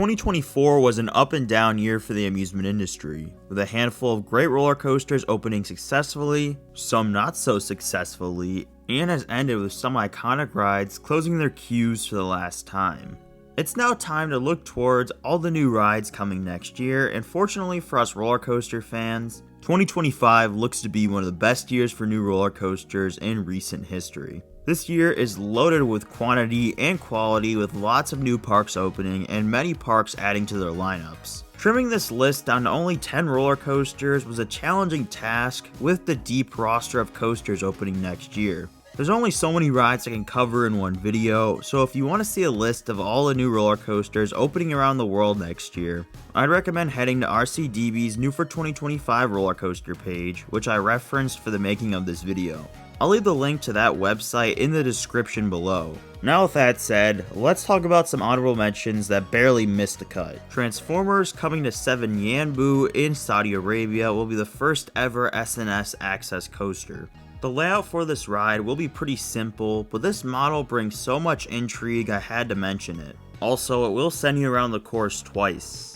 2024 was an up and down year for the amusement industry, with a handful of great roller coasters opening successfully, some not so successfully, and has ended with some iconic rides closing their queues for the last time. It's now time to look towards all the new rides coming next year, and fortunately for us roller coaster fans, 2025 looks to be one of the best years for new roller coasters in recent history. This year is loaded with quantity and quality, with lots of new parks opening and many parks adding to their lineups. Trimming this list down to only 10 roller coasters was a challenging task with the deep roster of coasters opening next year. There's only so many rides I can cover in one video, so if you want to see a list of all the new roller coasters opening around the world next year, I'd recommend heading to RCDB's New for 2025 roller coaster page, which I referenced for the making of this video. I'll leave the link to that website in the description below. Now with that said, let's talk about some honorable mentions that barely missed the cut. Transformers coming to 7 Yanbu in Saudi Arabia will be the first ever SNS access coaster. The layout for this ride will be pretty simple, but this model brings so much intrigue I had to mention it. Also, it will send you around the course twice.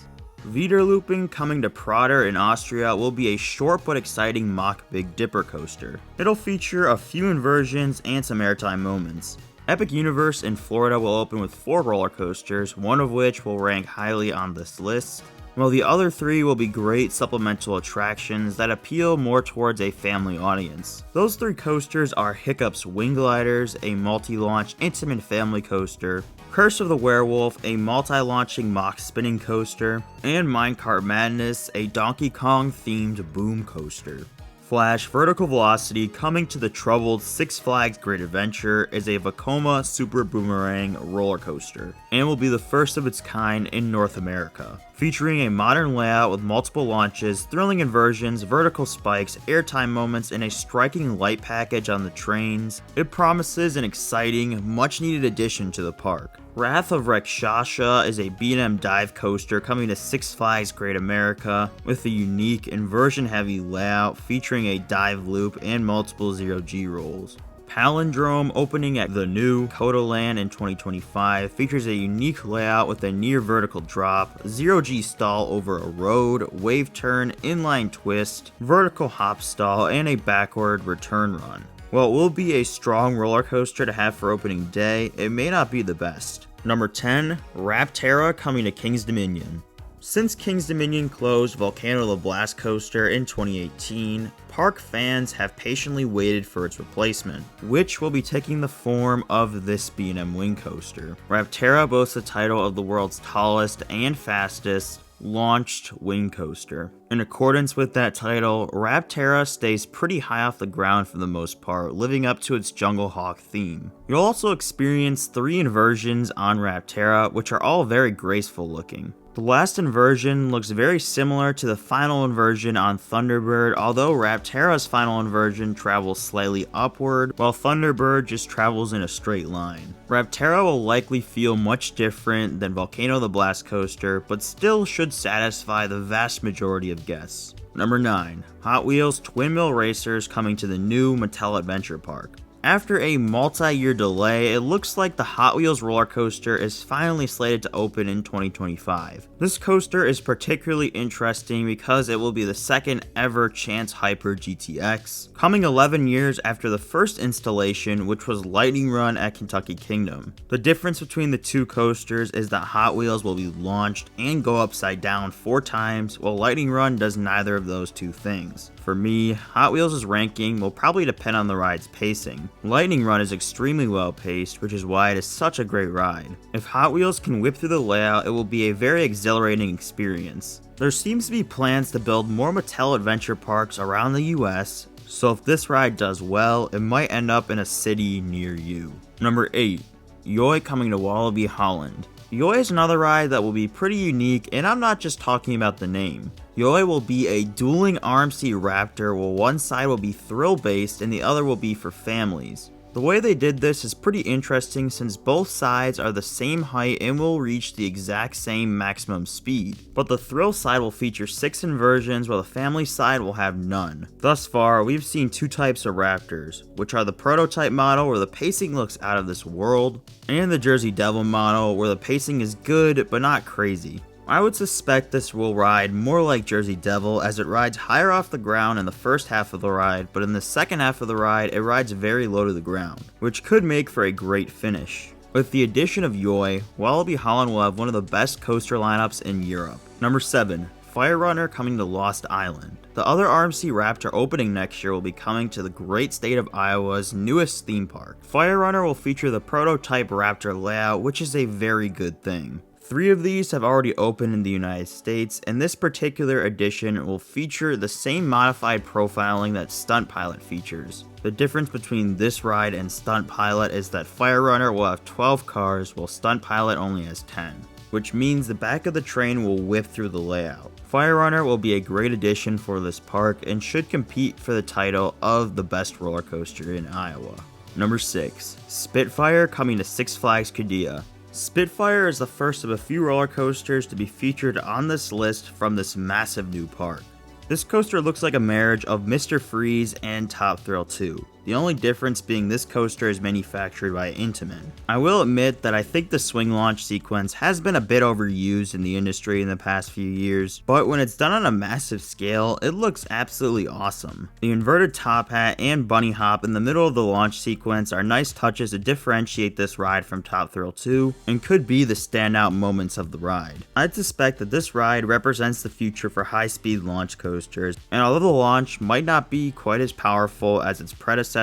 Wiederlooping coming to Prater in Austria will be a short but exciting mock Big Dipper coaster. It'll feature a few inversions and some airtime moments. Epic Universe in Florida will open with 4 roller coasters, one of which will rank highly on this list, while the other 3 will be great supplemental attractions that appeal more towards a family audience. Those 3 coasters are Hiccup's Wing Gliders, a multi-launch intimate family coaster, Curse of the Werewolf, a multi-launching mock spinning coaster, and Minecart Madness, a Donkey Kong themed boom coaster. Flash Vertical Velocity coming to the troubled Six Flags Great Adventure is a Vekoma Super Boomerang roller coaster, and will be the first of its kind in North America. Featuring a modern layout with multiple launches, thrilling inversions, vertical spikes, airtime moments, and a striking light package on the trains, it promises an exciting, much-needed addition to the park. Wrath of Rakshasa is a B&M dive coaster coming to Six Flags Great America with a unique inversion-heavy layout featuring a dive loop and multiple zero-G rolls. Palindrome, opening at the new Kodoland in 2025, features a unique layout with a near vertical drop, zero-G stall over a road, wave turn, inline twist, vertical hop stall, and a backward return run. While it will be a strong roller coaster to have for opening day, it may not be the best. Number 10, Rapterra coming to King's Dominion. Since King's Dominion closed Volcano the Blast Coaster in 2018, park fans have patiently waited for its replacement, which will be taking the form of this B&M Wing coaster. Rapterra boasts the title of the world's tallest and fastest launched wing coaster. In accordance with that title, Rapterra stays pretty high off the ground for the most part, living up to its Jungle Hawk theme. You'll also experience 3 inversions on Rapterra, which are all very graceful looking. The last inversion looks very similar to the final inversion on Thunderbird, although Rapterra's final inversion travels slightly upward, while Thunderbird just travels in a straight line. Rapterra will likely feel much different than Volcano the Blast Coaster, but still should satisfy the vast majority of guests. Number 9. Hot Wheels Twin Mill Racers coming to the new Mattel Adventure Park. After a multi-year delay, it looks like the Hot Wheels roller coaster is finally slated to open in 2025. This coaster is particularly interesting because it will be the second ever Chance Hyper GTX, coming 11 years after the first installation, which was Lightning Run at Kentucky Kingdom. The difference between the 2 coasters is that Hot Wheels will be launched and go upside down 4 times, while Lightning Run does neither of those 2 things. For me, Hot Wheels' ranking will probably depend on the ride's pacing. Lightning Run is extremely well paced, which is why it is such a great ride. If Hot Wheels can whip through the layout, it will be a very exhilarating experience. There seems to be plans to build more Mattel adventure parks around the US, so if this ride does well, it might end up in a city near you. Number 8. Yoi coming to Wallaby Holland. Yoi is another ride that will be pretty unique, and I'm not just talking about the name. Yoi will be a dueling RMC Raptor where one side will be thrill based and the other will be for families. The way they did this is pretty interesting since both sides are the same height and will reach the exact same maximum speed, but the thrill side will feature 6 inversions while the family side will have none. Thus far, we've seen 2 types of Raptors, which are the prototype model where the pacing looks out of this world, and the Jersey Devil model where the pacing is good but not crazy. I would suspect this will ride more like Jersey Devil as it rides higher off the ground in the first half of the ride, but in the second half of the ride it rides very low to the ground, which could make for a great finish. With the addition of Yoi, Wallaby Holland will have one of the best coaster lineups in Europe. Number 7. Fire Runner coming to Lost Island. The other RMC Raptor opening next year will be coming to the great state of Iowa's newest theme park. Fire Runner will feature the prototype Raptor layout, which is a very good thing. 3 of these have already opened in the United States, and this particular edition will feature the same modified profiling that Stunt Pilot features. The difference between this ride and Stunt Pilot is that Fire Runner will have 12 cars while Stunt Pilot only has 10, which means the back of the train will whip through the layout. Fire Runner will be a great addition for this park and should compete for the title of the best roller coaster in Iowa. Number 6. Spitfire coming to Six Flags Qiddiya. Spitfire is the first of a few roller coasters to be featured on this list from this massive new park. This coaster looks like a marriage of Mr. Freeze and Top Thrill 2. The only difference being this coaster is manufactured by Intamin. I will admit that I think the swing launch sequence has been a bit overused in the industry in the past few years, but when it's done on a massive scale, it looks absolutely awesome. The inverted top hat and bunny hop in the middle of the launch sequence are nice touches to differentiate this ride from Top Thrill 2 and could be the standout moments of the ride. I'd suspect that this ride represents the future for high-speed launch coasters, and although the launch might not be quite as powerful as its predecessor,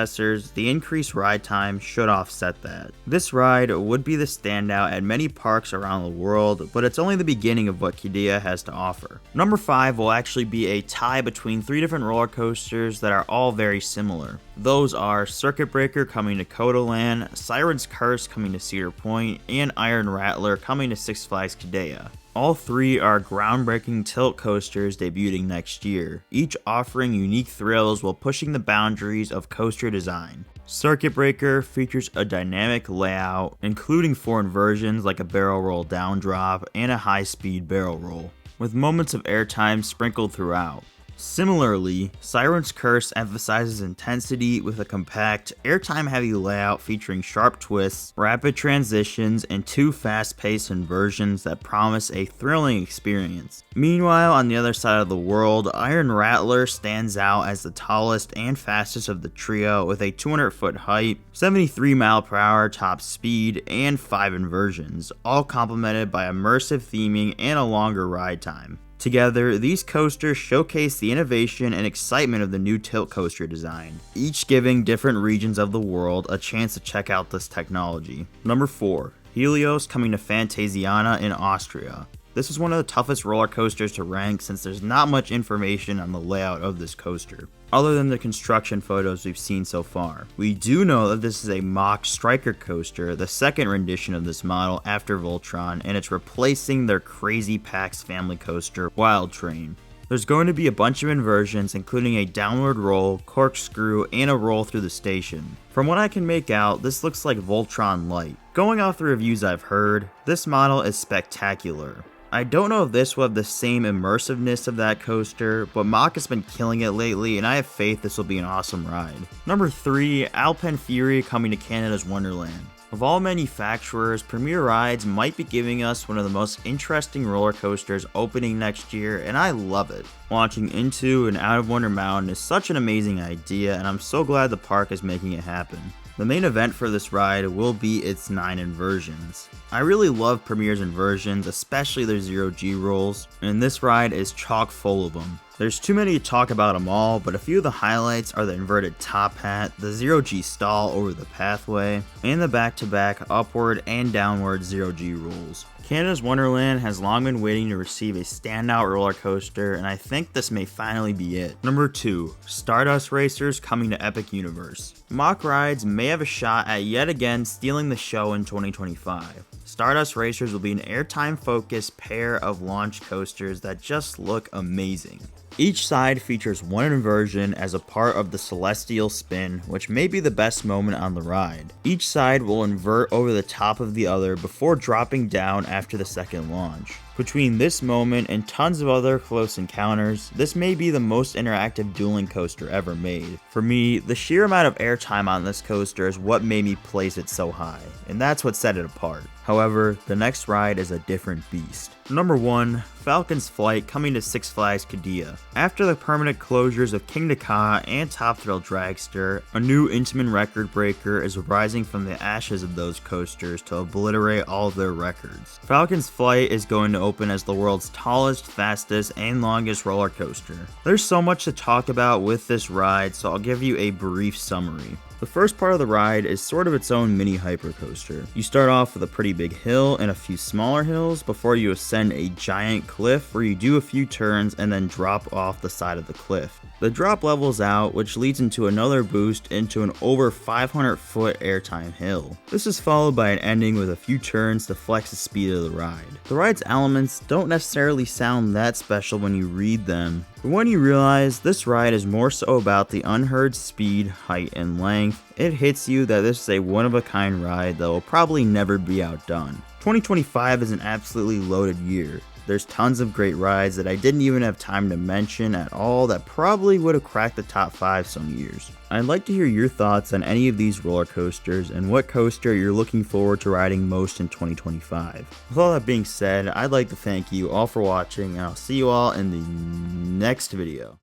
the increased ride time should offset that. This ride would be the standout at many parks around the world, but it's only the beginning of what Qiddiya has to offer. Number 5 will actually be a tie between 3 different roller coasters that are all very similar. Those are Circuit Breaker coming to Kodaland, Siren's Curse coming to Cedar Point, and Iron Rattler coming to Six Flags Qiddiya. All 3 are groundbreaking tilt coasters debuting next year, each offering unique thrills while pushing the boundaries of coaster design. Circuit Breaker features a dynamic layout, including 4 inversions like a barrel roll down drop and a high-speed barrel roll, with moments of airtime sprinkled throughout. Similarly, Siren's Curse emphasizes intensity with a compact, airtime-heavy layout featuring sharp twists, rapid transitions, and 2 fast-paced inversions that promise a thrilling experience. Meanwhile, on the other side of the world, Iron Rattler stands out as the tallest and fastest of the trio with a 200-foot height, 73-mile-per-hour top speed, and 5 inversions, all complemented by immersive theming and a longer ride time. Together, these coasters showcase the innovation and excitement of the new tilt coaster design, each giving different regions of the world a chance to check out this technology. Number 4. Helios coming to Phantasiana in Austria. This is one of the toughest roller coasters to rank since there's not much information on the layout of this coaster, other than the construction photos we've seen so far. We do know that this is a mock Striker coaster, the second rendition of this model after Voltron, and it's replacing their crazy PAX family coaster, Wild Train. There's going to be a bunch of inversions, including a downward roll, corkscrew, and a roll through the station. From what I can make out, this looks like Voltron Light. Going off the reviews I've heard, this model is spectacular. I don't know if this will have the same immersiveness of that coaster, but Mach has been killing it lately, and I have faith this will be an awesome ride. Number 3, Alpen Fury coming to Canada's Wonderland. Of all manufacturers, Premier Rides might be giving us one of the most interesting roller coasters opening next year, and I love it. Launching into and out of Wonder Mountain is such an amazing idea, and I'm so glad the park is making it happen. The main event for this ride will be its 9 inversions. I really love Premier's inversions, especially their 0G rolls, and this ride is chock full of them. There's too many to talk about them all, but a few of the highlights are the inverted top hat, the 0G stall over the pathway, and the back-to-back upward and downward 0G rolls. Canada's Wonderland has long been waiting to receive a standout roller coaster, and I think this may finally be it. Number 2, Stardust Racers coming to Epic Universe. Mach Rides may have a shot at yet again stealing the show in 2025. Stardust Racers will be an airtime-focused pair of launch coasters that just look amazing. Each side features one inversion as a part of the celestial spin, which may be the best moment on the ride. Each side will invert over the top of the other before dropping down after the second launch. Between this moment and tons of other close encounters, this may be the most interactive dueling coaster ever made. For me, the sheer amount of airtime on this coaster is what made me place it so high, and that's what set it apart. However, the next ride is a different beast. Number 1. Falcon's Flight, coming to Six Flags Qiddiya. After the permanent closures of King Ka and Top Thrill Dragster, a new Intamin record breaker is rising from the ashes of those coasters to obliterate all of their records. Falcon's Flight is going to open as the world's tallest, fastest, and longest roller coaster. There's so much to talk about with this ride, so I'll give you a brief summary. The first part of the ride is sort of its own mini hypercoaster. You start off with a pretty big hill and a few smaller hills before you ascend a giant cliff where you do a few turns and then drop off the side of the cliff. The drop levels out, which leads into another boost into an over 500 foot airtime hill. This is followed by an ending with a few turns to flex the speed of the ride. The ride's elements don't necessarily sound that special when you read them, but when you realize this ride is more so about the unheard speed, height, and length, it hits you that this is a one-of-a-kind ride that will probably never be outdone. 2025 is an absolutely loaded year. There's tons of great rides that I didn't even have time to mention at all that probably would have cracked the top 5 some years. I'd like to hear your thoughts on any of these roller coasters and what coaster you're looking forward to riding most in 2025. With all that being said, I'd like to thank you all for watching, and I'll see you all in the next video.